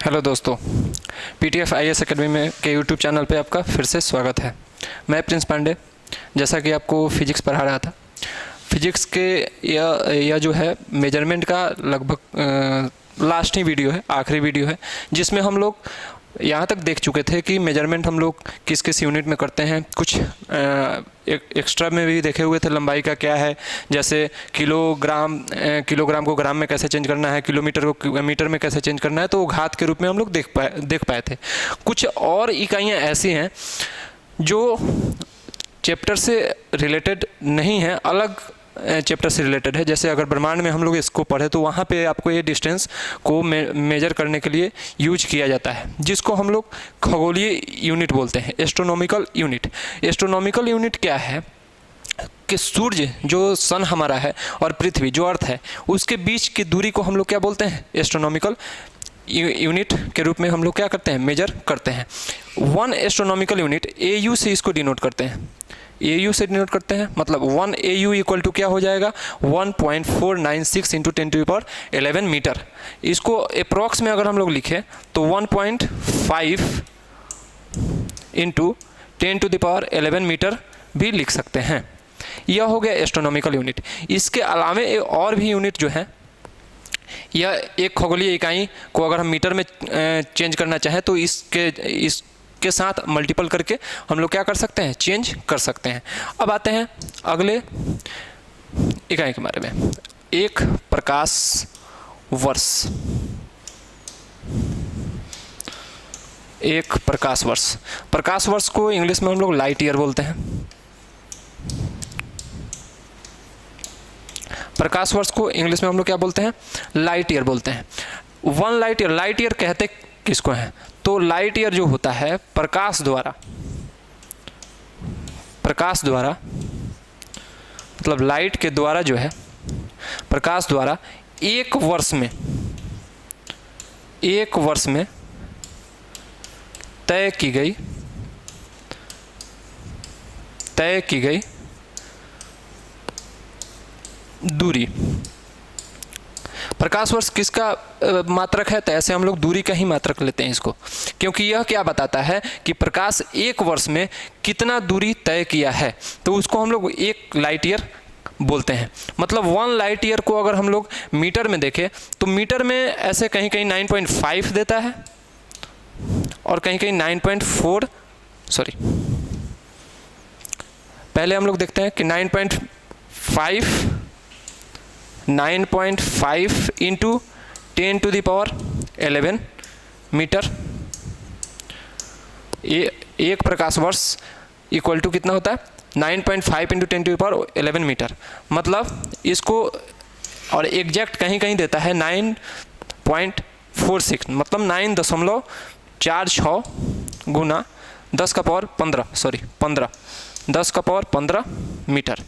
Hello दोस्तों, PTF IAS academy में के यूट्यूब चैनल पे आपका फिर से स्वागत है। मैं प्रिंस पांडे, जैसा कि आपको फिजिक्स पढ़ा रहा था। फिजिक्स के यह जो है मेजरमेंट का लगभग लास्ट ही वीडियो है, आखिरी वीडियो है, जिसमें हम लोग यहाँ तक देख चुके थे कि मेजरमेंट हम लोग किस किस यूनिट में करते हैं। कुछ एक्स्ट्रा में भी देखे हुए थे, लंबाई का क्या है, जैसे किलोग्राम को ग्राम में कैसे चेंज करना है, किलोमीटर को मीटर में कैसे चेंज करना है, तो वो घात के रूप में हम लोग देख पाए थे। कुछ और इकाइयाँ ऐसी हैं जो चैप्टर से रिलेटेड नहीं है, अलग चैप्टर से रिलेटेड है। जैसे अगर ब्रह्मांड में हम लोग इसको पढ़े तो वहाँ पे आपको ये डिस्टेंस को मेजर करने के लिए यूज किया जाता है, जिसको हम लोग खगोलीय यूनिट बोलते हैं, एस्ट्रोनॉमिकल यूनिट। एस्ट्रोनॉमिकल यूनिट क्या है कि सूर्य जो सन हमारा है और पृथ्वी जो अर्थ है, उसके बीच की दूरी को हम लोग क्या बोलते हैं, एस्ट्रोनॉमिकल यूनिट के रूप में हम लोग क्या करते हैं, मेजर करते हैं। 1 एस्ट्रोनॉमिकल यूनिट AU से इसको डिनोट करते हैं, AU से डिनोट करते हैं। मतलब 1 AU इक्वल टू क्या हो जाएगा, 1.496 इंटू 10⁻11 मीटर। इसको अप्रॉक्स में अगर हम लोग लिखें तो 1.5 इंटू 10⁻11 मीटर भी लिख सकते हैं। यह हो गया एस्ट्रोनॉमिकल यूनिट। इसके अलावे और भी यूनिट जो है, यह एक खगोलीय इकाई को अगर हम मीटर में चेंज करना चाहें तो इसके साथ मल्टीपल करके हम लोग क्या कर सकते हैं, चेंज कर सकते हैं। अब आते हैं अगले इकाई के बारे में, एक प्रकाश वर्ष। एक प्रकाश वर्ष, प्रकाश वर्ष को इंग्लिश में हम लोग लाइट ईयर बोलते हैं। प्रकाश वर्ष को इंग्लिश में हम लोग क्या बोलते हैं, लाइट ईयर बोलते हैं। 1 लाइट ईयर, लाइट ईयर कहते किसको हैं, तो लाइट ईयर जो होता है प्रकाश द्वारा मतलब लाइट के द्वारा जो है, प्रकाश द्वारा एक वर्ष में तय की गई दूरी। प्रकाश वर्ष किसका मात्रक है, तो ऐसे हम लोग दूरी का ही मात्रक लेते हैं इसको, क्योंकि यह क्या बताता है कि प्रकाश एक वर्ष में कितना दूरी तय किया है, तो उसको हम लोग एक लाइट ईयर बोलते हैं। मतलब 1 लाइट ईयर को अगर हम लोग मीटर में देखें तो मीटर में ऐसे कहीं कहीं 9.5 देता है और कहीं कहीं 9.4, सॉरी पहले हम लोग देखते हैं कि 9.5 इंटू 10⁻11 मीटर। एक प्रकाश वर्ष इक्वल टू कितना होता है, 9.5 इंटू 10⁻11 मीटर। मतलब इसको और एग्जैक्ट कहीं कहीं देता है 9.46, मतलब 9.46 गुना 10⁻15 मीटर।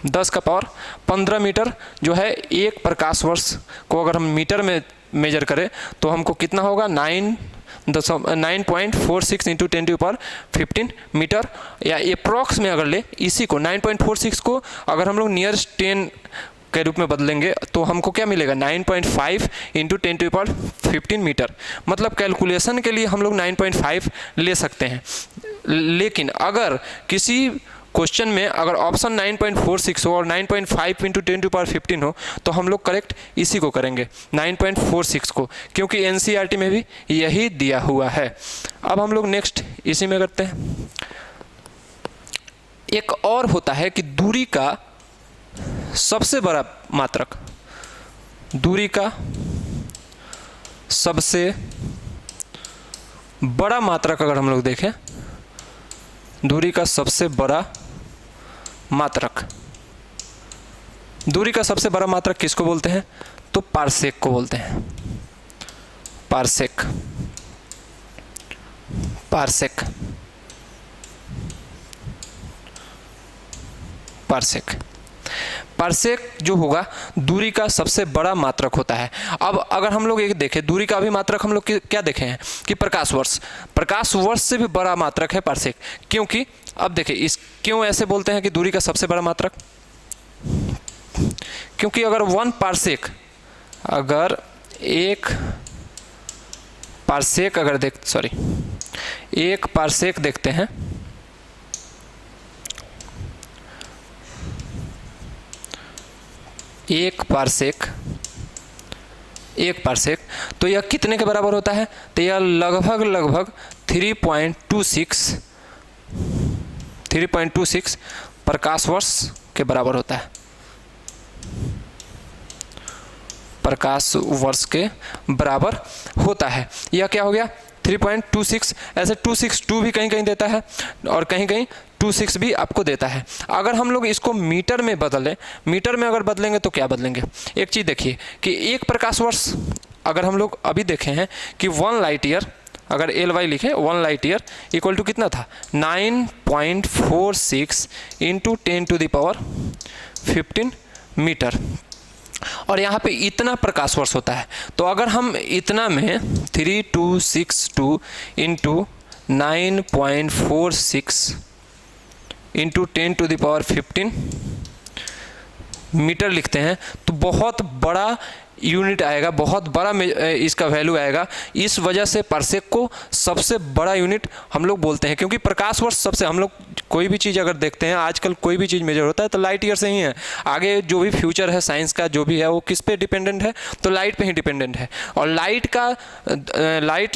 10⁻15 मीटर जो है एक प्रकाश वर्ष को अगर हम मीटर में मेजर करें तो हमको कितना होगा, 9.46 इंटू 10⁻15 मीटर। या अप्रॉक्स में अगर ले इसी को 9.46 को अगर हम लोग नियरेस्ट 10 के रूप में बदलेंगे तो हमको क्या मिलेगा, 9.5 इंटू 10⁻15 मीटर। मतलब कैलकुलेशन के लिए हम लोग 9.5 ले सकते हैं, लेकिन अगर किसी क्वेश्चन में अगर ऑप्शन 9.46 हो और 9.5 इंटू 10⁻15 हो तो हम लोग करेक्ट इसी को करेंगे, 9.46 को, क्योंकि NCERT में भी यही दिया हुआ है। अब हम लोग नेक्स्ट इसी में करते हैं। एक और होता है कि दूरी का सबसे बड़ा मात्रक, दूरी का सबसे बड़ा मात्रक अगर हम लोग देखें, दूरी का सबसे बड़ा मात्रक, दूरी का सबसे बड़ा मात्रक किसको बोलते हैं, तो पारसेक को बोलते हैं। पारसेक जो होगा दूरी का सबसे बड़ा मात्रक होता है। अब अगर हम लोग एक देखें, दूरी का भी मात्रक हम लोग क्या देखे हैं कि प्रकाश वर्ष से भी बड़ा मात्रक है पारसेक। क्योंकि अब देखिए क्यों ऐसे बोलते हैं कि दूरी का सबसे बड़ा मात्रक, क्योंकि अगर 1 पारसेक, अगर 1 पारसेक अगर एक पारसेक देखते हैं, एक पारसेक तो यह कितने के बराबर होता है? तो यह लगभग 3.26 प्रकाश वर्ष के बराबर होता है, प्रकाश वर्ष के बराबर होता है। यह क्या हो गया? 3.26। ऐसे 262 भी कहीं कहीं देता है और कहीं कहीं 26 भी आपको देता है। अगर हम लोग इसको मीटर में बदलें, मीटर में अगर बदलेंगे तो क्या बदलेंगे? एक चीज़ देखिए कि एक प्रकाश वर्ष अगर हम लोग अभी देखे हैं कि 1 लाइट ईयर, अगर LY लिखें 1 लाइट ईयर इक्वल टू कितना था? 9.46 इंटू 10⁻15 मीटर, और यहाँ पे इतना प्रकाश वर्ष होता है। तो अगर हम इतना में 3262 इंटू 9.46 इंटू 10⁻15 मीटर लिखते हैं तो बहुत बड़ा यूनिट आएगा, बहुत बड़ा इसका वैल्यू आएगा। इस वजह से पारसेक को सबसे बड़ा यूनिट हम लोग बोलते हैं, क्योंकि प्रकाश वर्ष सबसे, हम लोग कोई भी चीज़ अगर देखते हैं आजकल, कोई भी चीज़ मेजर होता है तो लाइट ईयर से ही है। आगे जो भी फ्यूचर है साइंस का जो भी है वो किस पे डिपेंडेंट है? तो लाइट पे ही डिपेंडेंट है। और लाइट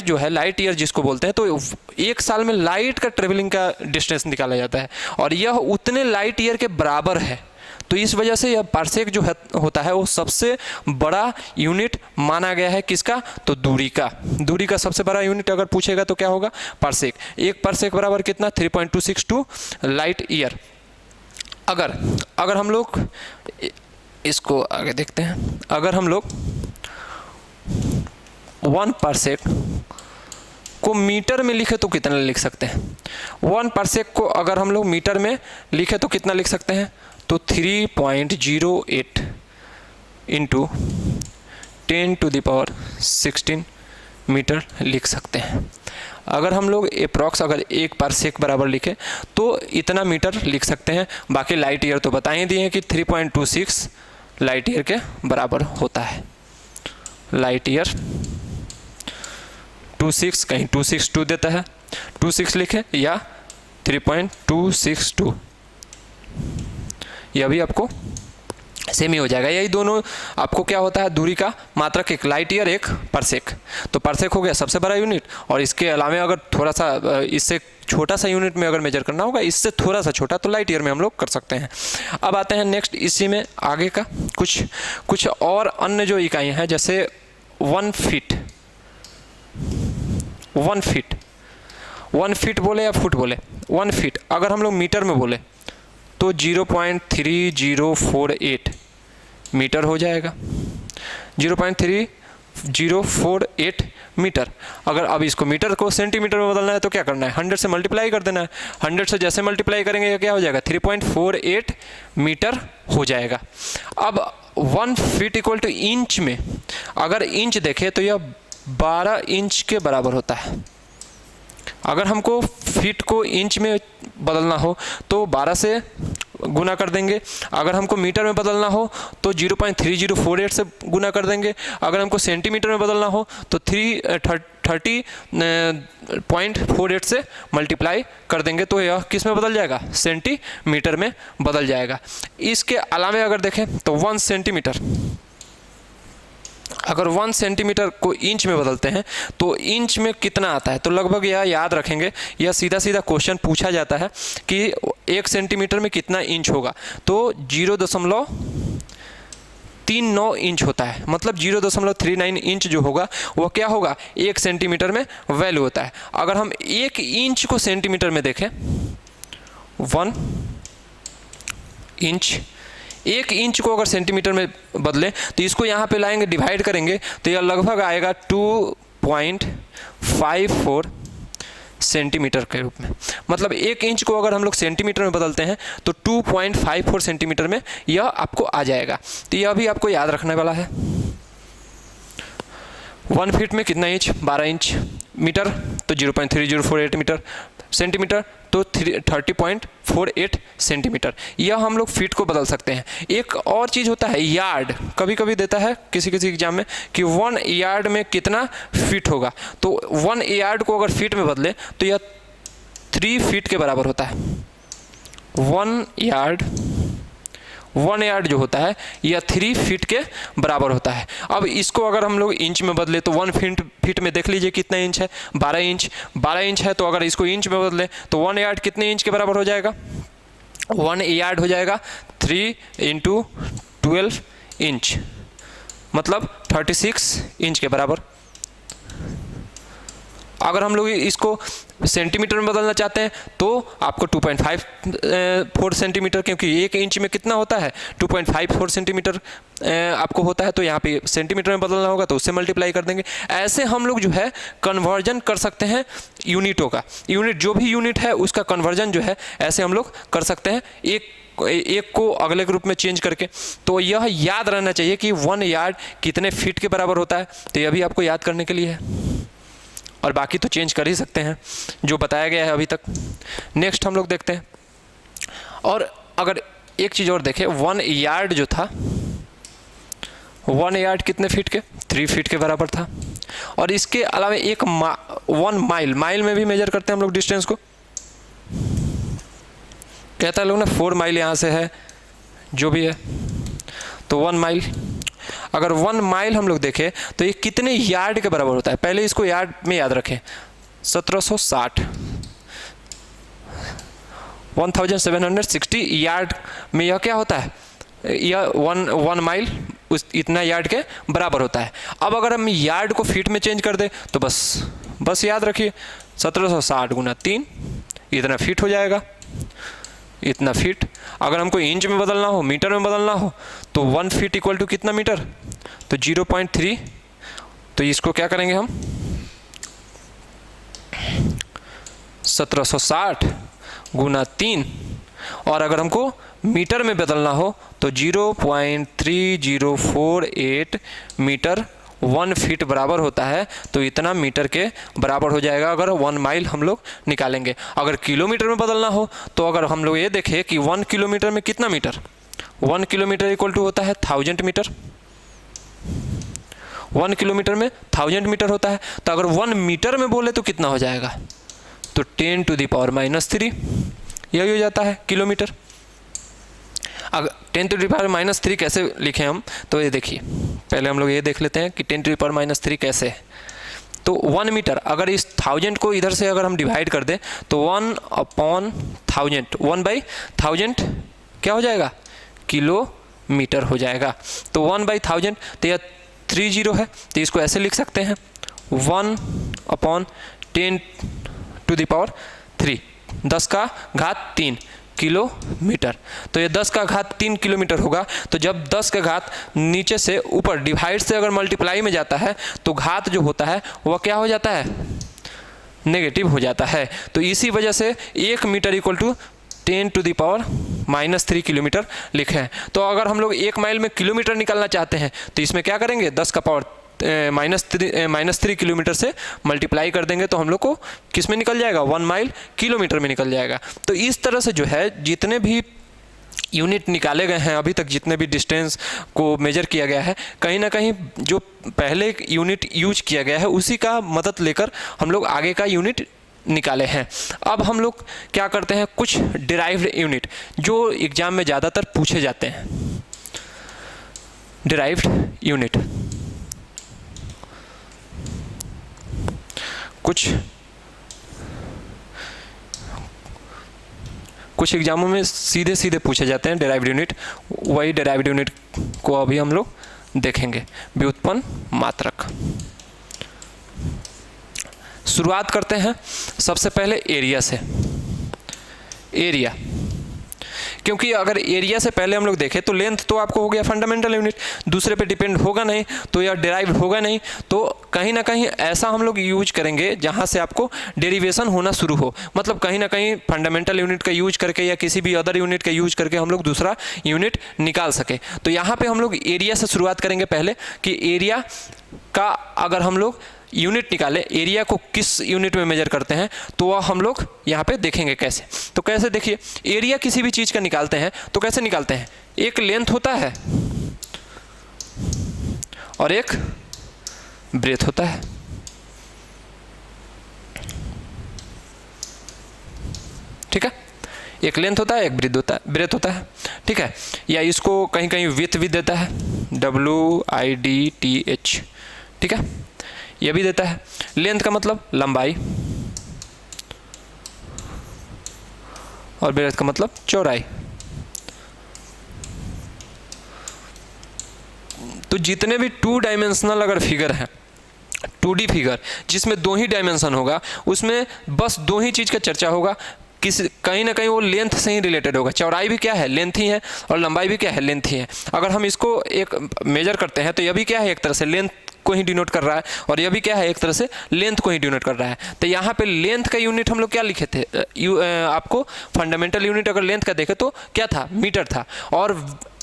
जो है, लाइट ईयर जिसको बोलते हैं, तो एक साल में लाइट का ट्रेवलिंग का डिस्टेंस निकाला जाता है और यह उतने लाइट ईयर के बराबर है। तो इस वजह से यह पारसेक जो होता है वो सबसे बड़ा यूनिट माना गया है। किसका? तो दूरी का सबसे बड़ा यूनिट अगर पूछेगा तो क्या होगा? पारसेक। एक पारसेक बराबर कितना? 3.262 लाइट ईयर। अगर हम लोग इसको आगे देखते हैं, अगर हम लोग 1 पारसेक को मीटर में लिखे तो कितना लिख सकते हैं? 1 पारसेक को अगर हम लोग मीटर में लिखे तो कितना लिख सकते हैं? तो 3.08 इंटू 10⁻16 मीटर लिख सकते हैं। अगर हम लोग अप्रॉक्स अगर 1 पारसेक बराबर लिखे तो इतना मीटर लिख सकते हैं। बाकी लाइट ईयर तो बता ही दिए हैं कि 3.26 लाइट ईयर के बराबर होता है। लाइट ईयर 26, कहीं 262 देता है, 26 लिखें या 3.262, यह भी आपको सेम ही हो जाएगा। यही दोनों आपको क्या होता है? दूरी का मात्रक, एक लाइट ईयर एक पारसेक। तो पारसेक हो गया सबसे बड़ा यूनिट, और इसके अलावा अगर थोड़ा सा इससे छोटा सा यूनिट में अगर मेजर करना होगा, इससे थोड़ा सा छोटा, तो लाइट ईयर में हम लोग कर सकते हैं। अब आते हैं नेक्स्ट इसी में आगे का कुछ और अन्य जो इकाइयाँ हैं, जैसे 1 फीट। 1 फीट बोले या फुट बोले? 1 फीट अगर हम लोग मीटर में बोले तो 0.3048 मीटर हो जाएगा। 0.3048 मीटर। अगर अब इसको मीटर को सेंटीमीटर में बदलना है तो क्या करना है? 100 से मल्टीप्लाई कर देना है। 100 से जैसे मल्टीप्लाई करेंगे क्या हो जाएगा? 3.48 मीटर हो जाएगा। अब 1 फीट इक्वल टू इंच में अगर इंच देखें तो यह 12 इंच के बराबर होता है। अगर हमको फीट को इंच में बदलना हो तो 12 से गुना कर देंगे। अगर हमको मीटर में बदलना हो तो 0.3048 से गुना कर देंगे। अगर हमको सेंटीमीटर में बदलना हो तो 30.48 से मल्टीप्लाई कर देंगे, तो यह किस में बदल जाएगा? सेंटीमीटर में बदल जाएगा। इसके अलावा अगर देखें तो 1 सेंटीमीटर, अगर 1 सेंटीमीटर को इंच में बदलते हैं तो इंच में कितना आता है? तो लगभग यह याद रखेंगे, यह सीधा क्वेश्चन पूछा जाता है कि 1 सेंटीमीटर में कितना इंच होगा, तो 0.39 इंच होता है। मतलब 0.39 इंच जो होगा वह क्या होगा? 1 सेंटीमीटर में वैल्यू होता है। अगर हम 1 इंच को सेंटीमीटर में देखें, 1 इंच, 1 इंच को अगर सेंटीमीटर में बदलें तो इसको यहाँ पे लाएंगे, डिवाइड करेंगे तो यह लगभग आएगा 2.54 सेंटीमीटर के रूप में। मतलब 1 इंच को अगर हम लोग सेंटीमीटर में बदलते हैं तो 2.54 सेंटीमीटर में यह आपको आ जाएगा। तो यह भी आपको याद रखने वाला है। 1 फीट में कितना इंच? 12 इंच। मीटर तो 0.3048 मीटर। सेंटीमीटर तो 30.48 सेंटीमीटर, यह हम लोग फीट को बदल सकते हैं। एक और चीज़ होता है यार्ड, कभी कभी देता है किसी किसी एग्जाम में कि 1 यार्ड में कितना फीट होगा, तो 1 यार्ड को अगर फीट में बदले तो यह 3 फीट के बराबर होता है। 1 यार्ड जो होता है यह 3 फीट के बराबर होता है। अब इसको अगर हम लोग इंच में बदले तो 1 फीट में देख लीजिए कितना इंच है, 12 इंच है, तो अगर इसको इंच में बदले तो 1 यार्ड कितने इंच के बराबर हो जाएगा, 1 यार्ड हो जाएगा 3 × 12 इंच, मतलब 36 इंच के बराबर। अगर हम लोग इसको सेंटीमीटर में बदलना चाहते हैं तो आपको 2.54 सेंटीमीटर, क्योंकि 1 इंच में कितना होता है 2.54 सेंटीमीटर आपको होता है, तो यहाँ पे सेंटीमीटर में बदलना होगा तो उससे मल्टीप्लाई कर देंगे। ऐसे हम लोग जो है कन्वर्जन कर सकते हैं यूनिटों का, यूनिट जो भी यूनिट है उसका कन्वर्जन जो है ऐसे हम लोग कर सकते हैं, एक को अगले ग्रुप में चेंज करके। तो यह याद रहना चाहिए कि 1 यार्ड कितने फीट के बराबर होता है, तो यह भी आपको याद करने के लिए है, और बाकी तो चेंज कर ही सकते हैं जो बताया गया है अभी तक। नेक्स्ट हम लोग देखते हैं, और अगर एक चीज़ और देखें, 1 यार्ड जो था 1 यार्ड कितने फीट के 3 फीट के बराबर था। और इसके अलावा 1 माइल में भी मेजर करते हैं हम लोग डिस्टेंस को, कहता है लोग ना 4 माइल यहाँ से है जो भी है, तो 1 माइल। अगर 1 माइल हम लोग देखें तो ये कितने यार्ड के बराबर होता है, पहले इसको यार्ड में याद रखें, 1760 1760 यार्ड में यह क्या होता है, यह 1 माइल उस इतना यार्ड के बराबर होता है। अब अगर हम यार्ड को फीट में चेंज कर दें तो बस याद रखिए 1760 × 3 इतना फीट हो जाएगा, इतना फीट। अगर हमको इंच में बदलना हो, मीटर में बदलना हो तो 1 फीट इक्वल टू कितना मीटर, तो 0.3, तो इसको क्या करेंगे हम 1760 × 3, और अगर हमको मीटर में बदलना हो तो 0.3048 मीटर 1 फीट बराबर होता है, तो इतना मीटर के बराबर हो जाएगा अगर 1 माइल हम लोग निकालेंगे। अगर किलोमीटर में बदलना हो तो अगर हम लोग ये देखें कि 1 किलोमीटर में कितना मीटर, 1 किलोमीटर इक्वल टू होता है 1000 मीटर, 1 किलोमीटर में 1000 मीटर होता है, तो अगर 1 मीटर में बोले तो कितना हो जाएगा, तो 10⁻³ यही हो जाता है किलोमीटर। अगर 10⁻³ कैसे लिखें हम, तो ये देखिए पहले हम लोग ये देख लेते हैं कि 10⁻³ कैसे है। तो 1 मीटर, अगर इस 1000 को इधर से अगर हम डिवाइड कर दें तो 1/1000 1/1000 क्या हो जाएगा, किलोमीटर हो जाएगा। तो 1/1000, तो यह 30 है, तो इसको ऐसे लिख सकते हैं 1/10⁻³ 10⁻³ किलोमीटर। तो ये 10⁻³ किलोमीटर होगा। तो जब 10⁻³ नीचे से ऊपर डिवाइड से अगर मल्टीप्लाई में जाता है तो घात जो होता है वह क्या हो जाता है, नेगेटिव हो जाता है। तो इसी वजह से 1 मीटर इक्वल टू 10⁻³ किलोमीटर लिखे हैं। तो अगर हम लोग 1 माइल में किलोमीटर निकालना चाहते हैं तो इसमें क्या करेंगे, 10⁻³ किलोमीटर से मल्टीप्लाई कर देंगे तो हम लोग को किस में निकल जाएगा, 1 माइल किलोमीटर में निकल जाएगा। तो इस तरह से जो है जितने भी यूनिट निकाले गए हैं अभी तक, जितने भी डिस्टेंस को मेजर किया गया है, कहीं ना कहीं जो पहले यूनिट यूज किया गया है उसी का मदद लेकर हम लोग आगे का यूनिट निकाले हैं। अब हम लोग क्या करते हैं, कुछ डिराइव्ड यूनिट जो एग्जाम में ज़्यादातर पूछे जाते हैं। डिराइव्ड यूनिट कुछ एग्जामों में सीधे पूछे जाते हैं डिराइव्ड यूनिट। वही डिराइव्ड यूनिट को अभी हम लोग देखेंगे। व्युत्पन्न मात्रक। शुरुआत करते हैं सबसे पहले एरिया से। एरिया, क्योंकि अगर एरिया से पहले हम लोग देखें तो लेंथ तो आपको हो गया फंडामेंटल यूनिट, दूसरे पे डिपेंड होगा नहीं तो यह डिराइव होगा नहीं। तो कहीं ना कहीं ऐसा हम लोग यूज करेंगे जहां से आपको डेरिवेशन होना शुरू हो, मतलब कहीं ना कहीं फंडामेंटल यूनिट का यूज करके या किसी भी अदर यूनिट का यूज करके हम लोग दूसरा यूनिट निकाल सके। तो यहाँ पे हम लोग एरिया से शुरुआत करेंगे पहले कि एरिया का अगर हम लोग यूनिट निकाले, एरिया को किस यूनिट में मेजर करते हैं, तो वह हम लोग यहाँ पे देखेंगे कैसे। तो कैसे देखिए, एरिया किसी भी चीज़ का निकालते हैं तो कैसे निकालते हैं, एक लेंथ होता है और एक ब्रेथ होता है। ठीक है, एक लेंथ होता है, एक ब्रेथ होता है। ठीक है, या इसको कहीं कहीं विड्थ भी देता है, WIDTH। ठीक है, यह भी देता है। लेंथ का मतलब लंबाई और ब्रेथ का मतलब चौड़ाई। तो जितने भी 2 डायमेंशनल अगर फिगर हैं, 2D फिगर जिसमें 2 ही डायमेंशन होगा, उसमें बस 2 ही चीज़ का चर्चा होगा, कहीं ना कहीं वो लेंथ से ही रिलेटेड होगा। चौड़ाई भी क्या है, लेंथ ही है, और लंबाई भी क्या है, लेंथ ही है। अगर हम इसको एक मेजर करते हैं तो यह भी क्या है, एक तरह से लेंथ को ही डिनोट कर रहा है, और यह भी क्या है, एक तरह से लेंथ को ही डिनोट कर रहा है। तो यहाँ पे लेंथ का यूनिट हम लोग क्या लिखे थे, आपको फंडामेंटल यूनिट अगर लेंथ का देखे तो क्या था, मीटर था। और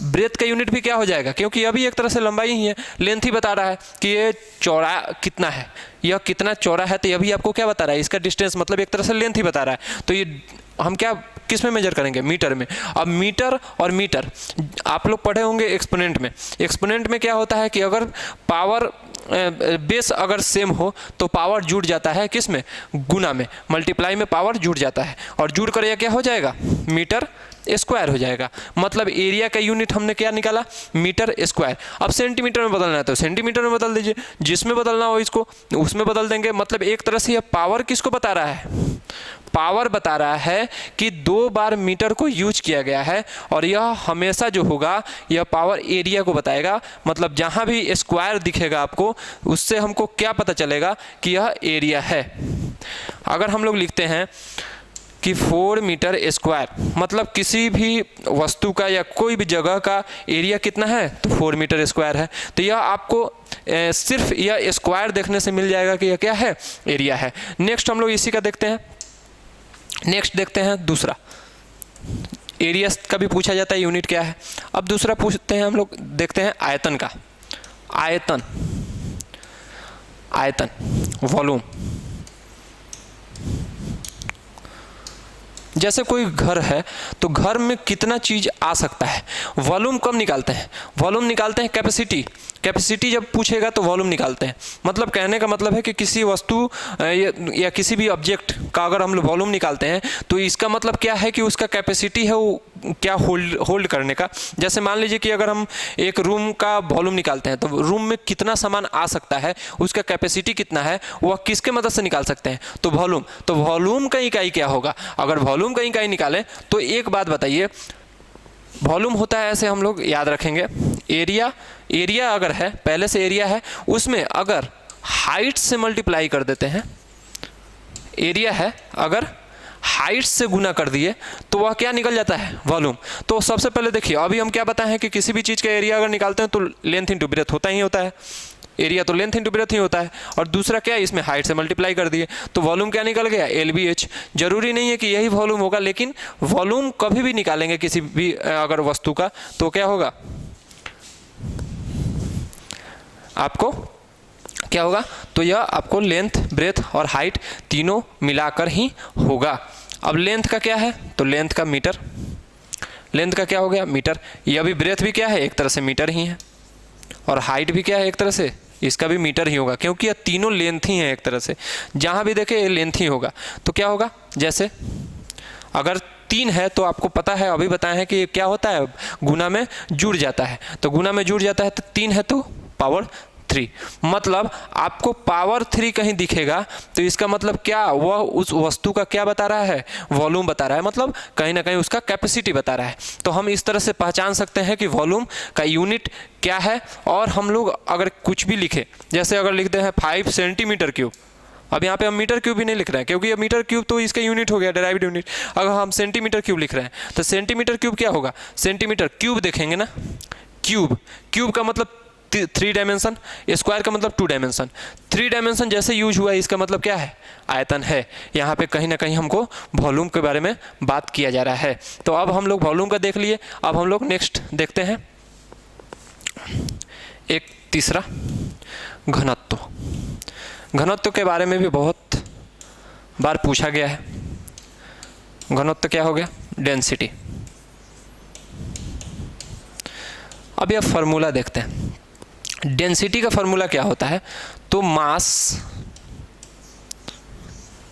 ब्रेथ का यूनिट भी क्या हो जाएगा, क्योंकि यह भी एक तरह से लंबाई ही है, लेंथ ही बता रहा है कि ये चौड़ा कितना है, यह कितना चौड़ा है, तो यह भी आपको क्या बता रहा है, इसका डिस्टेंस मतलब एक तरह से लेंथ ही बता रहा है। तो ये हम क्या किस में मेजर करेंगे, मीटर में। अब मीटर और मीटर आप लोग पढ़े होंगे एक्सपोनेंट में। एक्सपोनेंट में क्या होता है कि अगर पावर बेस अगर सेम हो तो पावर जुड़ जाता है किस में, गुना में, मल्टीप्लाई में पावर जुड़ जाता है, और जुड़ कर यह क्या हो जाएगा, मीटर स्क्वायर हो जाएगा। मतलब एरिया का यूनिट हमने क्या निकाला, मीटर स्क्वायर। अब सेंटीमीटर में बदलना है तो सेंटीमीटर में बदल दीजिए, जिसमें बदलना हो इसको उसमें बदल देंगे। मतलब एक तरह से यह पावर किसको बता रहा है, पावर बता रहा है कि 2 बार मीटर को यूज किया गया है, और यह हमेशा जो होगा यह पावर एरिया को बताएगा। मतलब जहाँ भी स्क्वायर दिखेगा आपको, उससे हमको क्या पता चलेगा कि यह एरिया है। अगर हम लोग लिखते हैं कि 4 मीटर स्क्वायर, मतलब किसी भी वस्तु का या कोई भी जगह का एरिया कितना है, तो 4 मीटर स्क्वायर है। तो यह आपको सिर्फ यह स्क्वायर देखने से मिल जाएगा कि यह क्या है, एरिया है। नेक्स्ट हम लोग इसी का देखते हैं, नेक्स्ट देखते हैं दूसरा। एरिया का भी पूछा जाता है, यूनिट क्या है। अब दूसरा पूछते हैं हम लोग, देखते हैं आयतन का। आयतन, आयतन वॉल्यूम। जैसे कोई घर है तो घर में कितना चीज़ आ सकता है, वॉल्यूम कब निकालते हैं, वॉल्यूम निकालते हैं कैपेसिटी। कैपेसिटी जब पूछेगा तो वॉल्यूम निकालते हैं। मतलब कहने का मतलब है कि किसी वस्तु या किसी भी ऑब्जेक्ट का अगर हम लोग वॉल्यूम निकालते हैं तो इसका मतलब क्या है कि उसका कैपेसिटी है वो क्या होल्ड करने का। जैसे मान लीजिए कि अगर हम एक रूम का वॉल्यूम निकालते हैं तो रूम में कितना सामान आ सकता है, उसका कैपेसिटी कितना है, वह किसके मदद से निकाल सकते हैं, तो वॉल्यूम। तो वॉल्यूम का इकाई क्या होगा, अगर वॉल्यूम का इकाई निकालें तो एक बात बताइए, वॉल्यूम होता है ऐसे हम लोग याद रखेंगे, एरिया, एरिया अगर है पहले से एरिया है, उसमें अगर हाइट से मल्टीप्लाई कर देते हैं, एरिया है अगर हाइट से गुना कर दिए तो वह क्या निकल जाता है, वॉल्यूम। तो सबसे पहले देखिए, अभी हम क्या बताएं कि किसी भी चीज़ का एरिया अगर निकालते हैं तो लेंथ इंटू ब्रेथ होता ही होता है, एरिया तो लेंथ इंटू ब्रेथ ही होता है। और दूसरा क्या है, इसमें हाइट से मल्टीप्लाई कर दिए तो वॉल्यूम क्या निकल गया, LBH। जरूरी नहीं है कि यही वॉल्यूम होगा, लेकिन वॉल्यूम कभी भी निकालेंगे किसी भी अगर वस्तु का तो क्या होगा, आपको क्या होगा, तो यह आपको लेंथ, ब्रेथ और हाइट तीनों मिलाकर ही होगा। अब लेंथ का क्या है, तो लेंथ का मीटर, लेंथ का क्या हो गया, मीटर। यह भी ब्रेथ भी क्या है, एक तरह से मीटर ही है, और हाइट भी क्या है, एक तरह से इसका भी मीटर ही होगा, क्योंकि यह तीनों लेंथ ही हैं एक तरह से, जहाँ भी देखे लेंथ ही होगा। तो क्या होगा, जैसे अगर 3 है तो आपको पता है, अभी बताए हैं कि क्या होता है, गुना में जुड़ जाता है। तो गुना में जुड़ जाता है तो 3 है तो पावर 3। मतलब आपको पावर 3 कहीं दिखेगा तो इसका मतलब क्या, वह उस वस्तु का क्या बता रहा है, वॉल्यूम बता रहा है, मतलब कहीं ना कहीं उसका कैपेसिटी बता रहा है। तो हम इस तरह से पहचान सकते हैं कि वॉल्यूम का यूनिट क्या है। और हम लोग अगर कुछ भी लिखे, जैसे अगर लिखते हैं 5 सेंटीमीटर क्यूब, अब यहाँ पे हम मीटर क्यूब भी नहीं लिख रहे हैं क्योंकि ये मीटर क्यूब तो इसका यूनिट हो गया, डेराइव्ड यूनिट। अगर हम सेंटीमीटर क्यूब लिख रहे हैं तो सेंटीमीटर क्यूब क्या होगा, सेंटीमीटर क्यूब देखेंगे ना, क्यूब, क्यूब का मतलब 3 डायमेंशन, स्क्वायर का मतलब 2 डायमेंशन। 3 डायमेंशन जैसे यूज हुआ है इसका मतलब क्या है, आयतन है। यहाँ पे कहीं ना कहीं हमको वॉल्यूम के बारे में बात किया जा रहा है। तो अब हम लोग वॉल्यूम का देख लिए, अब हम लोग नेक्स्ट देखते हैं एक तीसरा, घनत्व। घनत्व के बारे में भी बहुत बार पूछा गया है। घनत्व क्या हो गया? डेंसिटी। अब यह फॉर्मूला देखते हैं। डेंसिटी का फॉर्मूला क्या होता है? तो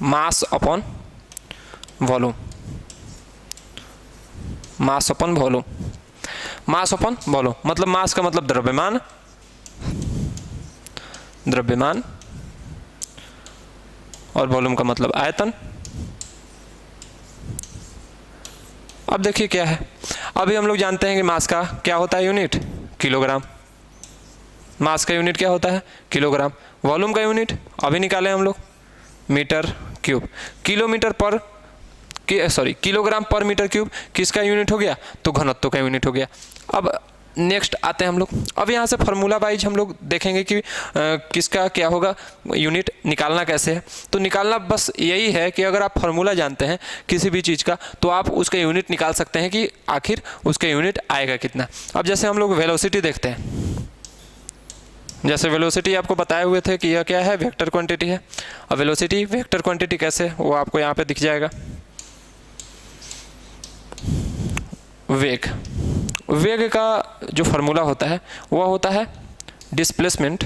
mass upon volume. Mass upon volume. Mass upon volume मतलब मास का मतलब द्रव्यमान, द्रव्यमान, और वॉल्यूम का मतलब आयतन। अब देखिए क्या है, अभी हम लोग जानते हैं कि मास का क्या होता है यूनिट? किलोग्राम। मास का यूनिट क्या होता है? किलोग्राम। वॉल्यूम का यूनिट अभी निकाले हम लोग, मीटर क्यूब। किलोग्राम पर मीटर क्यूब किसका यूनिट हो गया? तो घनत्व का यूनिट हो गया। अब नेक्स्ट आते हैं हम लोग। अब यहाँ से फार्मूला वाइज हम लोग देखेंगे कि किसका क्या होगा, यूनिट निकालना कैसे है। तो निकालना बस यही है कि अगर आप फार्मूला जानते हैं किसी भी चीज़ का तो आप उसका यूनिट निकाल सकते हैं कि आखिर उसका यूनिट आएगा कितना। अब जैसे हम लोग वेलोसिटी देखते हैं, जैसे वेलोसिटी आपको बताए हुए थे कि यह क्या है? वेक्टर क्वांटिटी है। अब वेलोसिटी वेक्टर क्वांटिटी कैसे, वो आपको यहाँ पे दिख जाएगा। वेग का जो फार्मूला होता है वह होता है डिस्प्लेसमेंट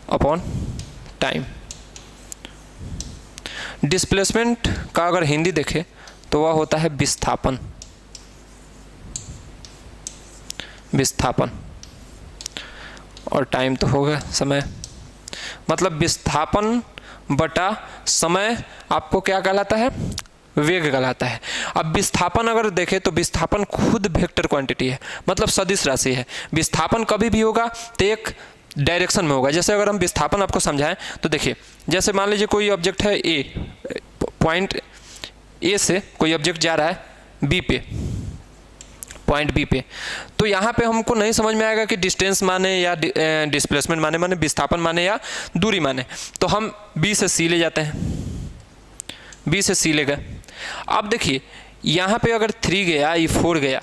अपॉन टाइम। डिस्प्लेसमेंट का अगर हिंदी देखें तो वह होता है विस्थापन। और टाइम तो होगा समय, मतलब विस्थापन बटा समय आपको क्या कहलाता है? वेग कहलाता है। अब विस्थापन अगर देखें तो विस्थापन खुद वेक्टर क्वांटिटी है, मतलब सदिश राशि है। विस्थापन कभी भी होगा तो एक डायरेक्शन में होगा। जैसे अगर हम विस्थापन आपको समझाएं तो देखिए, जैसे मान लीजिए कोई ऑब्जेक्ट है ए, पॉइंट ए से कोई ऑब्जेक्ट जा रहा है बी पे, पॉइंट बी पे, तो यहाँ पे हमको नहीं समझ में आएगा कि डिस्टेंस माने या डिस्प्लेसमेंट माने विस्थापन माने या दूरी माने। तो हम बी से सी ले जाते हैं, बी से सी ले गए। अब देखिए यहाँ पे अगर 3 गया, ये 4 गया,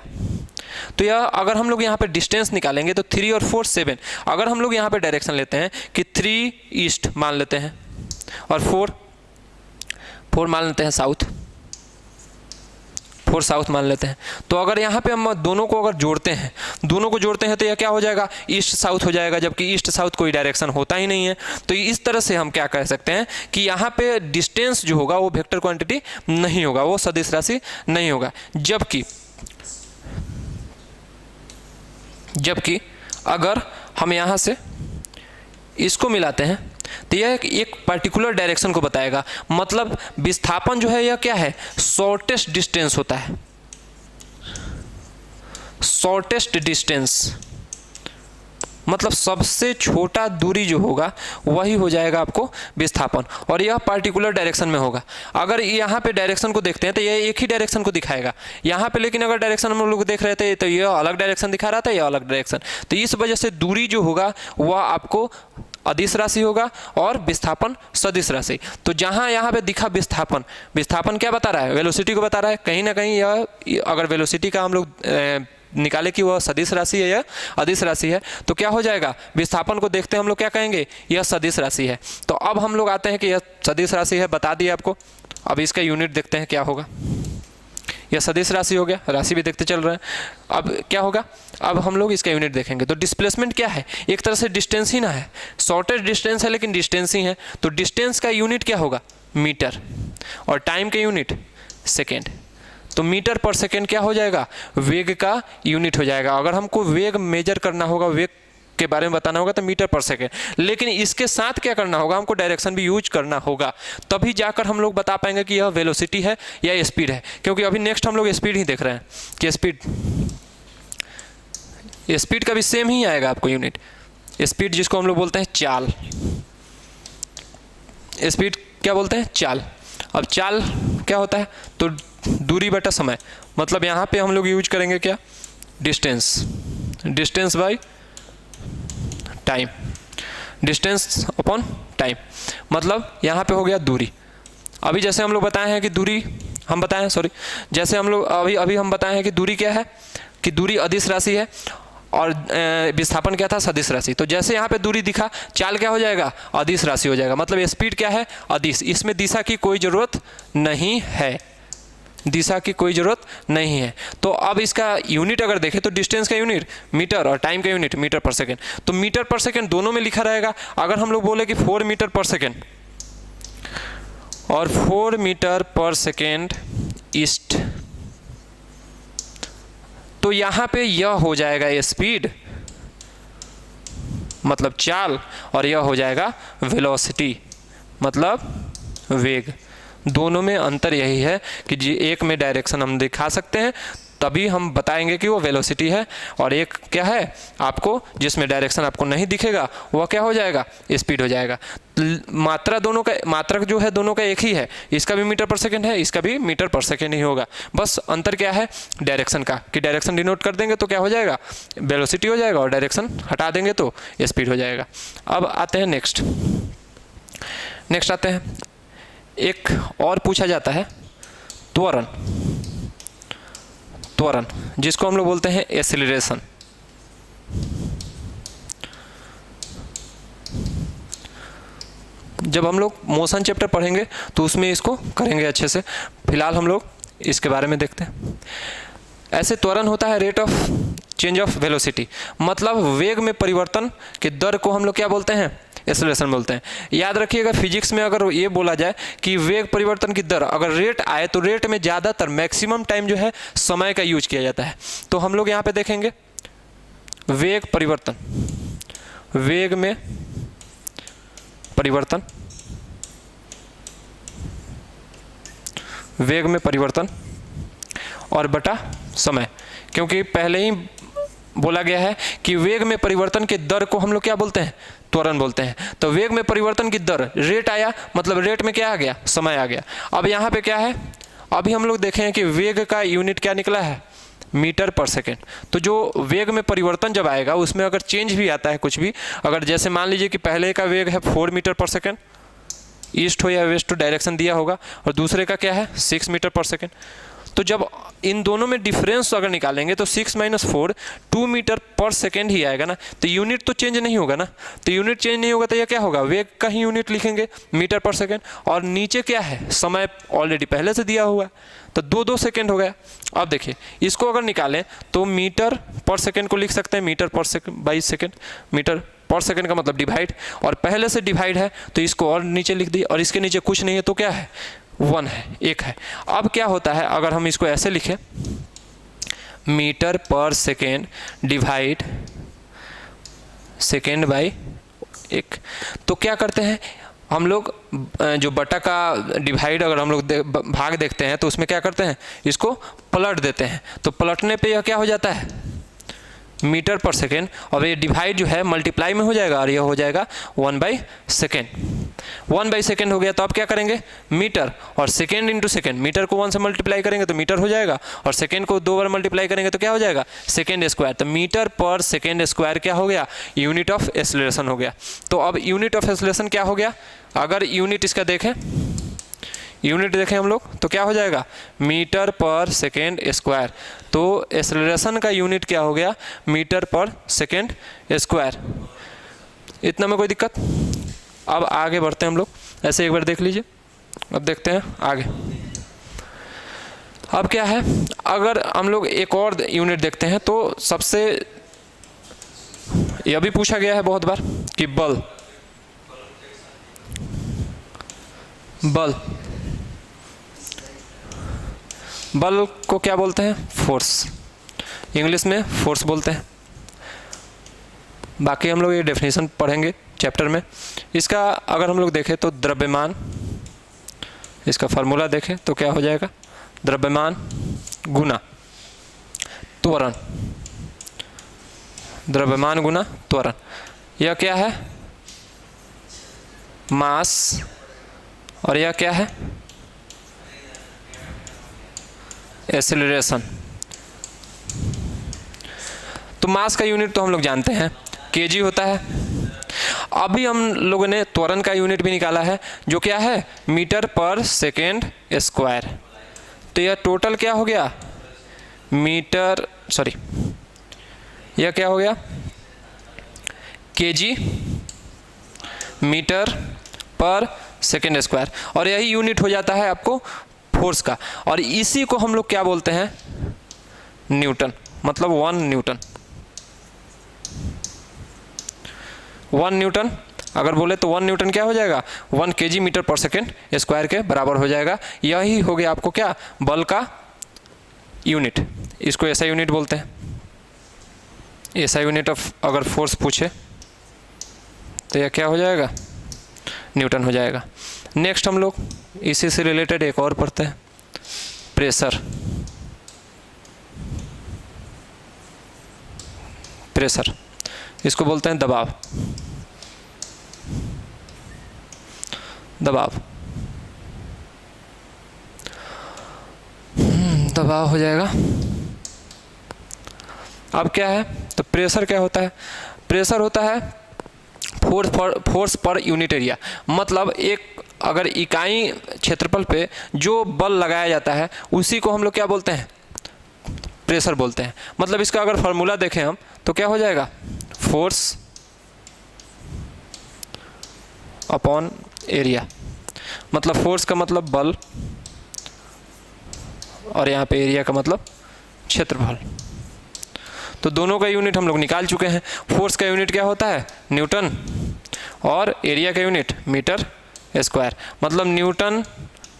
तो यह अगर हम लोग यहाँ पे डिस्टेंस निकालेंगे तो 3 और 4 7। अगर हम लोग यहाँ पे डायरेक्शन लेते हैं कि 3 ईस्ट मान लेते हैं और 4 मान लेते हैं साउथ, 4 साउथ मान लेते हैं, तो अगर यहाँ पे हम दोनों को अगर जोड़ते हैं तो यह क्या हो जाएगा? ईस्ट साउथ हो जाएगा, जबकि ईस्ट साउथ कोई डायरेक्शन होता ही नहीं है। तो इस तरह से हम क्या कह सकते हैं कि यहाँ पे डिस्टेंस जो होगा वो वेक्टर क्वांटिटी नहीं होगा, वो सदिश राशि नहीं होगा। जबकि अगर हम यहाँ से इसको मिलाते हैं तो यह एक पर्टिकुलर डायरेक्शन को बताएगा। मतलब विस्थापन जो है यह क्या है? शॉर्टेस्ट डिस्टेंस होता है। शॉर्टेस्ट डिस्टेंस मतलब सबसे छोटा दूरी जो होगा वही हो जाएगा आपको विस्थापन, और यह पर्टिकुलर डायरेक्शन में होगा। अगर यहाँ पे डायरेक्शन को देखते हैं तो यह एक ही डायरेक्शन को दिखाएगा यहाँ पे, लेकिन अगर डायरेक्शन हम लोग देख रहे थे तो यह अलग डायरेक्शन दिखा रहा था, यह अलग डायरेक्शन। तो इस वजह से दूरी जो होगा वह आपको अदिश राशि होगा और विस्थापन सदिश राशि। तो जहाँ यहाँ पे दिखा विस्थापन क्या बता रहा है? वेलोसिटी को बता रहा है। कहीं ना कहीं यह अगर वेलोसिटी का हम लोग निकाले कि वह सदिश राशि है या अदिश राशि है तो क्या हो जाएगा? विस्थापन को देखते हैं हम लोग क्या कहेंगे? यह सदिश राशि है। तो अब हम लोग आते हैं कि यह सदिश राशि है, बता दिया आपको। अब इसका यूनिट देखते हैं क्या होगा। यह सदिश राशि हो गया, राशि भी देखते चल रहे हैं। अब क्या होगा? अब हम लोग इसका यूनिट देखेंगे। तो डिस्प्लेसमेंट क्या है? एक तरह से डिस्टेंस ही ना है, शॉर्टेस्ट डिस्टेंस है लेकिन डिस्टेंस ही है। तो डिस्टेंस का यूनिट क्या होगा? मीटर, और टाइम का यूनिट सेकेंड। तो मीटर पर सेकेंड क्या हो जाएगा? वेग का यूनिट हो जाएगा। अगर हमको वेग मेजर करना होगा, वेग के बारे में बताना होगा तो मीटर पर सेकेंड, लेकिन इसके साथ क्या करना होगा? हमको डायरेक्शन भी यूज करना होगा, तभी जाकर हम लोग बता पाएंगे कि यह वेलोसिटी है या स्पीड है। क्योंकि अभी नेक्स्ट हम लोग स्पीड ही देख रहे हैं कि स्पीड का भी सेम ही आएगा आपको यूनिट। स्पीड जिसको हम लोग बोलते हैं चाल, स्पीड क्या बोलते हैं? चाल। अब चाल क्या होता है? तो दूरी बटा समय, मतलब यहाँ पे हम लोग यूज करेंगे क्या? Distance by time, distance upon time, मतलब यहाँ पे हो गया दूरी। अभी जैसे हम लोग बताए हैं कि दूरी हम बताएं, सॉरी, जैसे हम लोग अभी हम बताए हैं कि दूरी क्या है, कि दूरी अदिश राशि है और विस्थापन क्या था, सदिश राशि। तो जैसे यहाँ पे दूरी दिखा, चाल क्या हो जाएगा, अदिश राशि हो जाएगा, मतलब स्पीड क्या है, अदिश। इसमें दिशा की कोई ज़रूरत नहीं है, दिशा की कोई ज़रूरत नहीं है। तो अब इसका यूनिट अगर देखें तो डिस्टेंस का यूनिट मीटर और टाइम का यूनिट मीटर पर सेकेंड। तो मीटर पर सेकेंड दोनों में लिखा रहेगा। अगर हम लोग बोले कि 4 मीटर पर सेकेंड और 4 मीटर पर सेकेंड ईस्ट, तो यहाँ पे यह हो जाएगा स्पीड, मतलब चाल, और यह हो जाएगा वेलोसिटी, मतलब वेग। दोनों में अंतर यही है कि जी एक में डायरेक्शन हम दिखा सकते हैं, तभी हम बताएंगे कि वो वेलोसिटी है, और एक क्या है आपको, जिसमें डायरेक्शन आपको नहीं दिखेगा वह क्या हो जाएगा, स्पीड हो जाएगा। मात्रा दोनों का, मात्रक जो है दोनों का एक ही है, इसका भी मीटर पर सेकेंड है, इसका भी मीटर पर सेकेंड ही होगा। बस अंतर क्या है, डायरेक्शन का, कि डायरेक्शन डिनोट कर देंगे तो क्या हो जाएगा, वेलोसिटी हो जाएगा, और डायरेक्शन हटा देंगे तो स्पीड हो जाएगा। अब आते हैं नेक्स्ट आते हैं, एक और पूछा जाता है त्वरण, जिसको हम लोग बोलते हैं एक्सेलरेशन। जब हम लोग मोशन चैप्टर पढ़ेंगे तो उसमें इसको करेंगे अच्छे से, फिलहाल हम लोग इसके बारे में देखते हैं। ऐसे त्वरण होता है rate of change of velocity, मतलब वेग में परिवर्तन के दर को हम लोग क्या बोलते हैं, एक्सेलरेशन बोलते हैं। याद रखिएगा फिजिक्स में अगर ये बोला जाए कि वेग परिवर्तन की दर, अगर रेट आए तो रेट में ज़्यादातर मैक्सिमम टाइम जो है समय का यूज किया जाता है। तो हम लोग यहाँ पे देखेंगे वेग परिवर्तन, वेग में परिवर्तन, वेग में परिवर्तन और बटा समय, क्योंकि पहले ही बोला गया है कि वेग में परिवर्तन के दर को हम लोग क्या बोलते हैं, त्वरण बोलते हैं। तो वेग में परिवर्तन की दर, रेट आया मतलब रेट में क्या आ गया, समय आ गया। अब यहाँ पे क्या है, अभी हम लोग देखें कि वेग का यूनिट क्या निकला है, मीटर पर सेकेंड। तो जो वेग में परिवर्तन जब आएगा उसमें अगर चेंज भी आता है कुछ भी, अगर जैसे मान लीजिए कि पहले का वेग है 4 मीटर पर सेकेंड, ईस्ट हो या वेस्ट हो डायरेक्शन दिया होगा, और दूसरे का क्या है 6 मीटर पर सेकेंड। तो जब इन दोनों में डिफरेंस अगर निकालेंगे तो 6 - 4 2 मीटर पर सेकेंड ही आएगा ना, तो यूनिट तो चेंज नहीं होगा ना। तो यूनिट चेंज नहीं होगा तो यह क्या होगा, वेग का ही यूनिट लिखेंगे मीटर पर सेकेंड, और नीचे क्या है, समय ऑलरेडी पहले से दिया हुआ है, तो 2 सेकेंड हो गया। अब देखिए इसको अगर निकालें तो मीटर पर सेकेंड को लिख सकते हैं मीटर पर सेकेंड बाई सेकेंड, मीटर पर सेकेंड का मतलब डिवाइड, और पहले से डिवाइड है तो इसको और नीचे लिख दिए, और इसके नीचे कुछ नहीं है तो क्या है 1 है, 1 है। अब क्या होता है अगर हम इसको ऐसे लिखें, मीटर पर सेकेंड डिवाइड सेकेंड बाई 1, तो क्या करते हैं हम लोग, जो बटा का डिवाइड अगर हम लोग भाग देखते हैं तो उसमें क्या करते हैं, इसको पलट देते हैं। तो पलटने पे यह क्या हो जाता है, मीटर पर सेकेंड, और ये डिवाइड जो है मल्टीप्लाई में हो जाएगा, और यह हो जाएगा 1/सेकेंड। 1/सेकेंड हो गया, तो अब क्या करेंगे, मीटर और सेकेंड इंटू सेकेंड, मीटर को 1 से मल्टीप्लाई करेंगे तो मीटर हो जाएगा, और सेकेंड को 2 बार मल्टीप्लाई करेंगे तो क्या हो जाएगा, सेकेंड स्क्वायर। तो मीटर पर सेकेंड स्क्वायर क्या हो गया, यूनिट ऑफ एक्सेलरेशन हो गया। तो अब यूनिट ऑफ एक्सेलरेशन क्या हो गया, अगर यूनिट इसका देखें, यूनिट देखें हम लोग तो क्या हो जाएगा, मीटर पर सेकेंड स्क्वायर। तो एक्सेलरेशन का यूनिट क्या हो गया, मीटर पर सेकेंड स्क्वायर। इतना में कोई दिक्कत। अब आगे बढ़ते हैं हम लोग, ऐसे एक बार देख लीजिए। अब देखते हैं आगे, अब क्या है, अगर हम लोग एक और यूनिट देखते हैं तो सबसे, यह भी पूछा गया है बहुत बार कि बल को क्या बोलते हैं, फोर्स, इंग्लिश में फोर्स बोलते हैं। बाकी हम लोग ये डेफिनेशन पढ़ेंगे चैप्टर में। इसका अगर हम लोग देखें तो द्रव्यमान, इसका फार्मूला देखें तो क्या हो जाएगा, द्रव्यमान गुना त्वरण, द्रव्यमान गुना त्वरण। यह क्या है, मास, और यह क्या है, एक्सेलरेशन। तो मास का यूनिट तो हम लोग जानते हैं केजी होता है। अभी हम लोगों ने त्वरण का यूनिट भी निकाला है जो क्या है, मीटर पर सेकेंड स्क्वायर। तो यह टोटल क्या हो गया, मीटर, सॉरी यह क्या हो गया, केजी मीटर पर सेकेंड स्क्वायर, और यही यूनिट हो जाता है आपको फोर्स का। और इसी को हम लोग क्या बोलते हैं, न्यूटन, मतलब 1 न्यूटन। 1 न्यूटन अगर बोले तो 1 न्यूटन क्या हो जाएगा, 1 केजी मीटर पर सेकेंड स्क्वायर के बराबर हो जाएगा। यही हो गया आपको क्या, बल का यूनिट। इसको ऐसा यूनिट बोलते हैं, ऐसा यूनिट ऑफ अगर फोर्स पूछे तो यह क्या हो जाएगा, न्यूटन हो जाएगा। नेक्स्ट हम लोग इसी से रिलेटेड एक और पढ़ते हैं, प्रेशर। प्रेशर इसको बोलते हैं दबाव। दबाव दबाव हो जाएगा। अब क्या है, तो प्रेशर क्या होता है, प्रेशर होता है फोर्स पर यूनिट एरिया। मतलब एक अगर इकाई क्षेत्रफल पे जो बल लगाया जाता है उसी को हम लोग क्या बोलते हैं, प्रेशर बोलते हैं। मतलब इसका अगर फॉर्मूला देखें हम तो क्या हो जाएगा, फोर्स अपॉन एरिया। मतलब फोर्स का मतलब बल और यहाँ पे एरिया का मतलब क्षेत्रफल। तो दोनों का यूनिट हम लोग निकाल चुके हैं। फोर्स का यूनिट क्या होता है, न्यूटन, और एरिया का यूनिट मीटर स्क्वायर। मतलब न्यूटन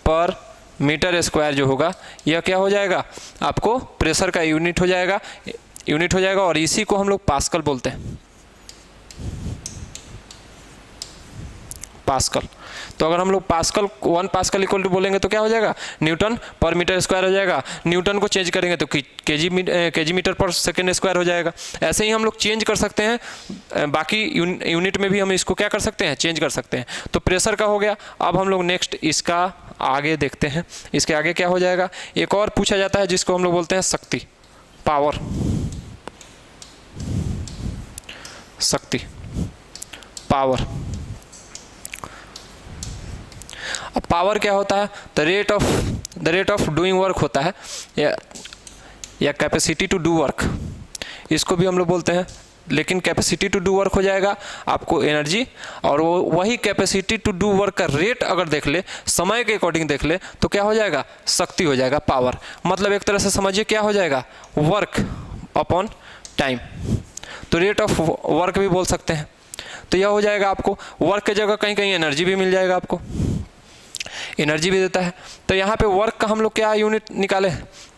पर मीटर स्क्वायर जो होगा यह क्या हो जाएगा, आपको प्रेशर का यूनिट हो जाएगा। और इसी को हम लोग पास्कल बोलते हैं, पास्कल। तो अगर हम लोग पास्कल 1 पास्कल इक्वल टू बोलेंगे तो क्या हो जाएगा, न्यूटन पर मीटर स्क्वायर हो जाएगा। न्यूटन को चेंज करेंगे तो केजी मीटर पर सेकेंड स्क्वायर हो जाएगा। ऐसे ही हम लोग चेंज कर सकते हैं, बाकी यूनिट में भी हम इसको क्या कर सकते हैं, चेंज कर सकते हैं। तो प्रेशर का हो गया। अब हम लोग नेक्स्ट इसका आगे देखते हैं, इसके आगे क्या हो जाएगा। एक और पूछा जाता है जिसको हम लोग बोलते हैं शक्ति, पावर। शक्ति, पावर। अब पावर क्या होता है, the rate of doing work होता है, या कैपेसिटी टू डू वर्क, इसको भी हम लोग बोलते हैं। लेकिन कैपेसिटी टू डू वर्क हो जाएगा आपको एनर्जी, और वो वही कैपेसिटी टू डू वर्क का रेट अगर देख ले, समय के अकॉर्डिंग देख ले, तो क्या हो जाएगा, शक्ति हो जाएगा, पावर। मतलब एक तरह से समझिए क्या हो जाएगा, वर्क अपॉन टाइम। तो रेट ऑफ वर्क भी बोल सकते हैं। तो यह हो जाएगा आपको, वर्क की जगह कहीं कहीं एनर्जी भी मिल जाएगा, आपको एनर्जी भी देता है। तो यहाँ पे वर्क का हम लोग क्या यूनिट निकाले,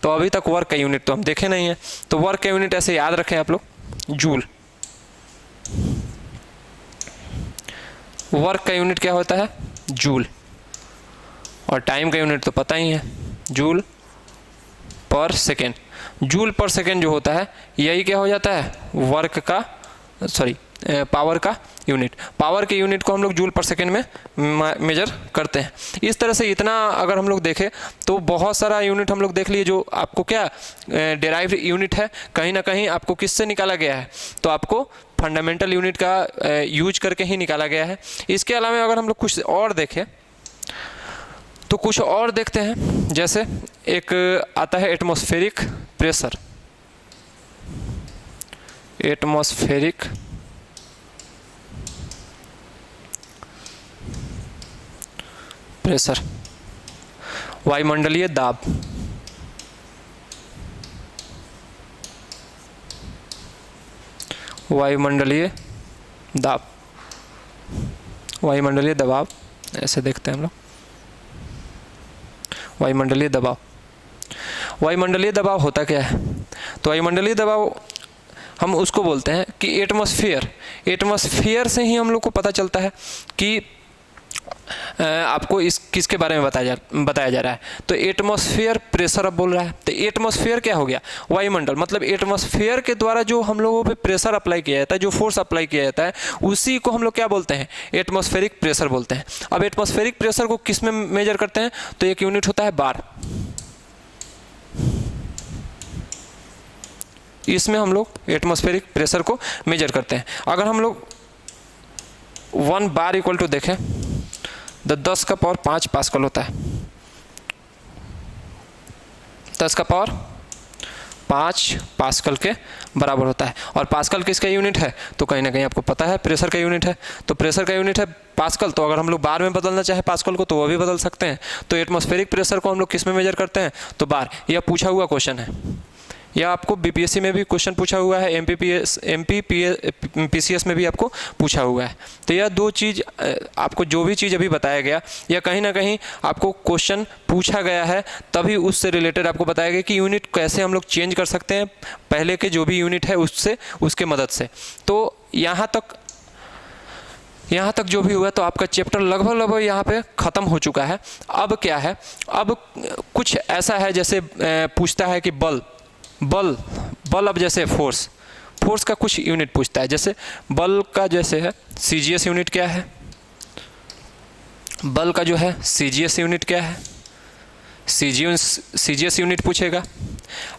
तो अभी तक वर्क का यूनिट तो हम देखे नहीं है। तो वर्क का यूनिट ऐसे याद रखें आप लोग, जूल। वर्क का यूनिट क्या होता है, जूल। और टाइम का यूनिट तो पता ही है, जूल पर सेकेंड। जूल पर सेकेंड जो होता है यही क्या हो जाता है, वर्क का, सॉरी पावर का यूनिट। पावर के यूनिट को हम लोग जूल पर सेकेंड में मेजर करते हैं। इस तरह से इतना अगर हम लोग देखें तो बहुत सारा यूनिट हम लोग देख लिए जो आपको क्या डेराइव्ड यूनिट है, कहीं ना कहीं आपको किससे निकाला गया है, तो आपको फंडामेंटल यूनिट का यूज करके ही निकाला गया है। इसके अलावा अगर हम लोग कुछ और देखें तो कुछ और देखते हैं, जैसे एक आता है एटमॉस्फेरिक प्रेशर। एटमॉस्फेरिक प्रेशर, वायुमंडलीय दाब। वायुमंडलीय दाब, वायुमंडलीय दबाव, ऐसे देखते हैं हम लोग। वायुमंडलीय दबाव, वायुमंडलीय दबाव होता क्या है, तो वायुमंडलीय दबाव हम उसको बोलते हैं कि एटमॉस्फेयर से ही हम लोग को पता चलता है कि आपको इस किसके बारे में बताया जा रहा है। तो एटमॉस्फेयर प्रेशर अब बोल रहा है। तो एटमॉस्फेयर क्या हो गया, वायुमंडल। मतलब एटमॉस्फेयर के द्वारा जो हम लोगों पे प्रेशर अप्लाई किया जाता है, जो फोर्स अप्लाई किया जाता है, उसी को हम लोग क्या बोलते हैं, एटमॉस्फेरिक प्रेशर बोलते हैं। अब एटमॉस्फेरिक प्रेशर को किस में मेजर करते हैं, तो एक यूनिट होता है बार। इसमें हम लोग एटमॉस्फेरिक प्रेशर को मेजर करते हैं। अगर हम लोग 1 बार इक्वल टू देखें, 10 का पावर 5 पास्कल होता है। 10 का पावर 5 पास्कल के बराबर होता है। और पास्कल किसका यूनिट है, तो कहीं ना कहीं आपको पता है प्रेशर का यूनिट है। तो प्रेशर का यूनिट है पास्कल, तो अगर हम लोग बार में बदलना चाहे पास्कल को तो वो भी बदल सकते हैं। तो एटमॉस्फेरिक प्रेशर को हम लोग किस में मेजर करते हैं, तो बार। यह पूछा हुआ क्वेश्चन है, या आपको बीपीएससी में भी क्वेश्चन पूछा हुआ है, एमपीपीएस में भी आपको पूछा हुआ है। तो यह दो चीज़ आपको जो भी चीज़ अभी बताया गया, या कहीं ना कहीं आपको क्वेश्चन पूछा गया है, तभी उससे रिलेटेड आपको बताया गया कि यूनिट कैसे हम लोग चेंज कर सकते हैं पहले के जो भी यूनिट है उससे, उसके मदद से। तो यहाँ तक जो भी हुआ, तो आपका चैप्टर लगभग यहाँ पे ख़त्म हो चुका है। अब क्या है, अब कुछ ऐसा है जैसे पूछता है कि बल अब जैसे फोर्स का कुछ यूनिट पूछता है। जैसे बल का जैसे है सीजीएस यूनिट क्या है, बल का जो है सीजीएस यूनिट क्या है, सीजीएस यूनिट पूछेगा।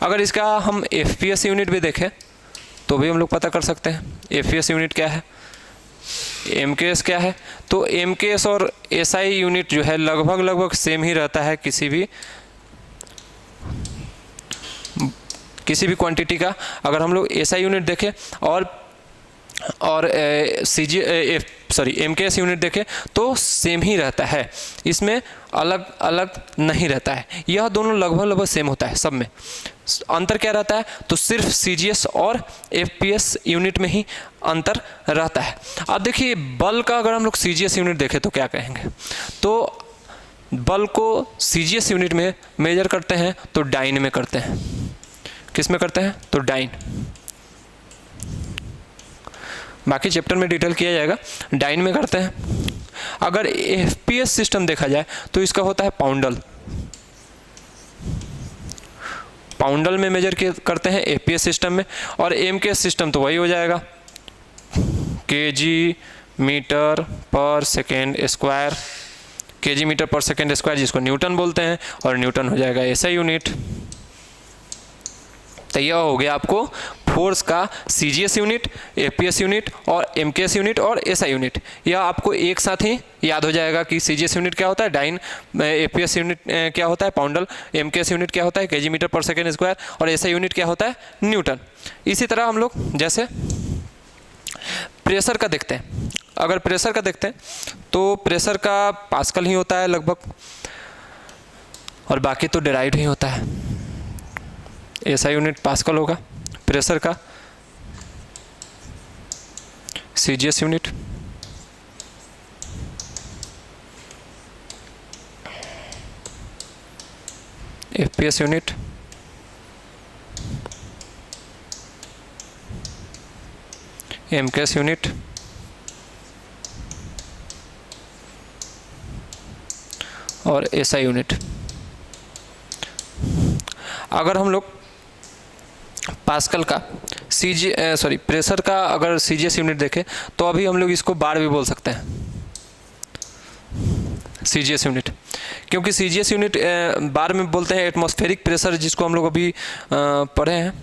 अगर इसका हम एफपीएस यूनिट भी देखें तो भी हम लोग पता कर सकते हैं एफपीएस यूनिट क्या है, एमकेएस क्या है। तो एमकेएस और एसआई यूनिट जो है लगभग सेम ही रहता है किसी भी क्वांटिटी का। अगर हम लोग एसआई यूनिट देखें और एमकेएस यूनिट देखें तो सेम ही रहता है, इसमें अलग अलग नहीं रहता है। यह दोनों लगभग सेम होता है, सब में अंतर क्या रहता है, तो सिर्फ सीजीएस और एफपीएस यूनिट में ही अंतर रहता है। अब देखिए बल का अगर हम लोग सीजीएस यूनिट देखें तो क्या कहेंगे, तो बल को सीजीएस यूनिट में मेजर करते हैं तो डाइन में करते हैं। किस में करते हैं, तो डाइन। बाकी चैप्टर में डिटेल किया जाएगा, डाइन में करते हैं। अगर एफपीएस सिस्टम देखा जाए तो इसका होता है पाउंडल में मेजर करते हैं एफपीएस सिस्टम में। और एमकेएस सिस्टम तो वही हो जाएगा केजी मीटर पर सेकेंड स्क्वायर, केजी मीटर पर सेकेंड स्क्वायर जिसको न्यूटन बोलते हैं, और न्यूटन हो जाएगा एसआई यूनिट। तो यह हो गया आपको फोर्स का सीजीएस यूनिट, एफपीएस यूनिट और एमकेएस यूनिट और एसआई यूनिट। यह आपको एक साथ ही याद हो जाएगा कि सीजीएस यूनिट क्या होता है डाइन, एफपीएस यूनिट क्या होता है पाउंडल, एमकेएस यूनिट क्या होता है केजी मीटर पर सेकेंड स्क्वायर, और एसआई यूनिट क्या होता है न्यूटन। इसी तरह हम लोग जैसे प्रेशर का देखते हैं, अगर प्रेशर का देखते हैं तो प्रेशर का पास्कल ही होता है लगभग, और बाकी तो डेराइव्ड ही होता है। एसआई यूनिट पास्कल होगा, प्रेशर का CGS unit, FPS unit, MKS unit, और एसआई यूनिट। अगर हम लोग पास्कल का प्रेशर का अगर सीजीएस यूनिट देखें तो अभी हम लोग इसको बार भी बोल सकते हैं सीजीएस यूनिट, क्योंकि सीजीएस यूनिट बार में बोलते हैं एटमॉस्फेरिक प्रेशर, जिसको हम लोग अभी पढ़े हैं।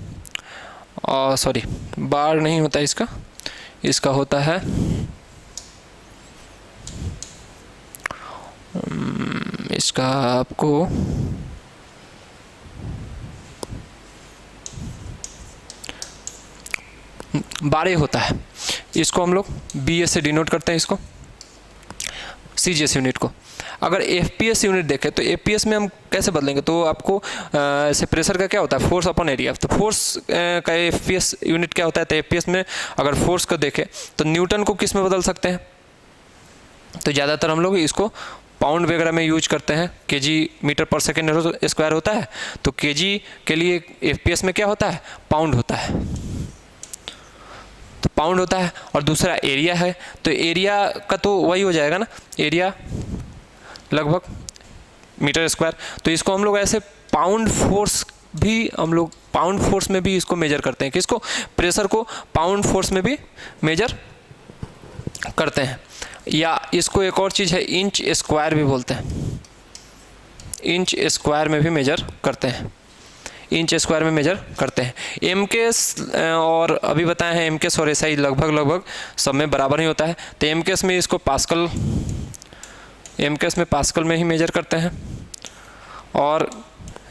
और बार नहीं होता इसका होता है इसका आपको बारे होता है, इसको हम लोग बीए से डिनोट करते हैं इसको सीजीएस यूनिट को। अगर एफपीएस यूनिट देखें तो एफपीएस में हम कैसे बदलेंगे, तो आपको ऐसे प्रेशर का क्या होता है फोर्स अपॉन एरिया, तो फोर्स का एफपीएस यूनिट क्या होता है, तो एफपीएस में अगर फोर्स को देखें तो न्यूटन को किस में बदल सकते हैं, तो ज़्यादातर हम लोग इसको पाउंड वगैरह में यूज करते हैं। केजी मीटर पर सेकेंड स्क्वायर होता है, तो केजी के लिए एफपीएस में क्या होता है पाउंड होता है, तो पाउंड होता है। और दूसरा एरिया है, तो एरिया का तो वही हो जाएगा ना, एरिया लगभग मीटर स्क्वायर। तो इसको हम लोग ऐसे पाउंड फोर्स में भी इसको मेजर करते हैं, किसको, प्रेशर को पाउंड फोर्स में भी मेजर करते हैं। या इसको एक और चीज़ है इंच स्क्वायर भी बोलते हैं, इंच स्क्वायर में भी मेजर करते हैं, इंच स्क्वायर में मेजर करते हैं। एमकेएस और अभी बताए हैं एमकेएस और एसआई लगभग सब में बराबर ही होता है। तो एमकेएस में इसको पास्कल में ही मेजर करते हैं, और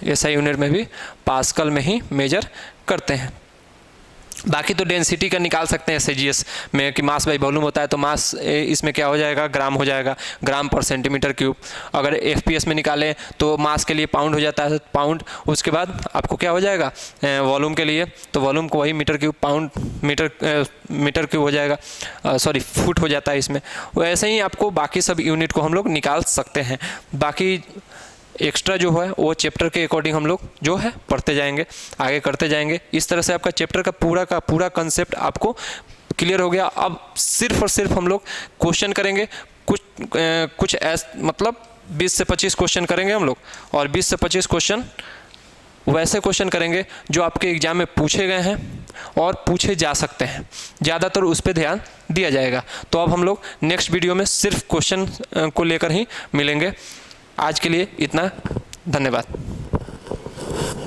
एसआई यूनिट में भी पास्कल में ही मेजर करते हैं। बाकी तो डेंसिटी का निकाल सकते हैं एसआईजीएस में कि मास बाई वॉल्यूम होता है, तो मास इसमें क्या हो जाएगा, ग्राम हो जाएगा, ग्राम पर सेंटीमीटर क्यूब। अगर एफपीएस में निकालें तो मास के लिए पाउंड हो जाता है, पाउंड। उसके बाद आपको क्या हो जाएगा वॉल्यूम के लिए, तो वॉल्यूम को वही metre cube, pound metre cube हो जाएगा, सॉरी फुट हो जाता है इसमें। वैसे ही आपको बाकी सब यूनिट को हम लोग निकाल सकते हैं। बाकी एक्स्ट्रा जो है वो चैप्टर के अकॉर्डिंग हम लोग जो है पढ़ते जाएंगे, आगे करते जाएंगे। इस तरह से आपका चैप्टर का पूरा कंसेप्ट आपको क्लियर हो गया। अब सिर्फ और सिर्फ हम लोग क्वेश्चन करेंगे, कुछ मतलब 20 से 25 क्वेश्चन करेंगे हम लोग, और 20 से 25 क्वेश्चन वैसे क्वेश्चन करेंगे जो आपके एग्जाम में पूछे गए हैं और पूछे जा सकते हैं, ज़्यादातर उस पर ध्यान दिया जाएगा। तो अब हम लोग नेक्स्ट वीडियो में सिर्फ क्वेश्चन को लेकर ही मिलेंगे। आज के लिए इतना, धन्यवाद।